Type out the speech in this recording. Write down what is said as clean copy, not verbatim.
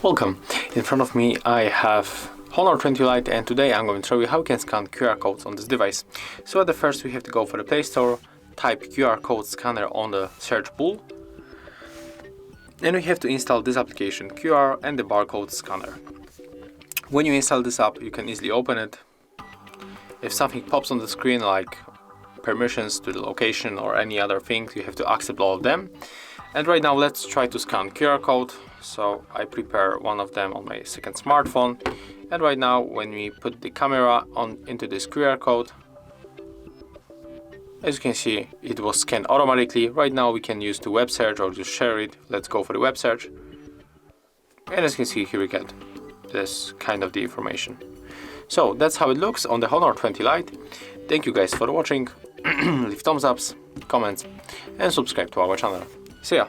Welcome. In front of me I have Honor 20 Lite, and today I'm going to show you how you can scan QR codes on this device. So at the first we have to go for the Play Store, type QR code scanner on the search pool, and we have to install this application, QR and the barcode scanner. When you install this app, you can easily open it. If something pops on the screen like permissions to the location or any other things, you have to accept all of them. And right now let's try to scan QR code. So I prepare one of them on my second smartphone, and right now when we put the camera on into this QR code, as you can see, it was scanned automatically. Right now we can use the web search or just share it. Let's go for the web search, and as you can see here we get this kind of the information. So that's how it looks on the Honor 20 Lite. Thank you guys for watching. Leave thumbs ups, comments and subscribe to our channel. See ya!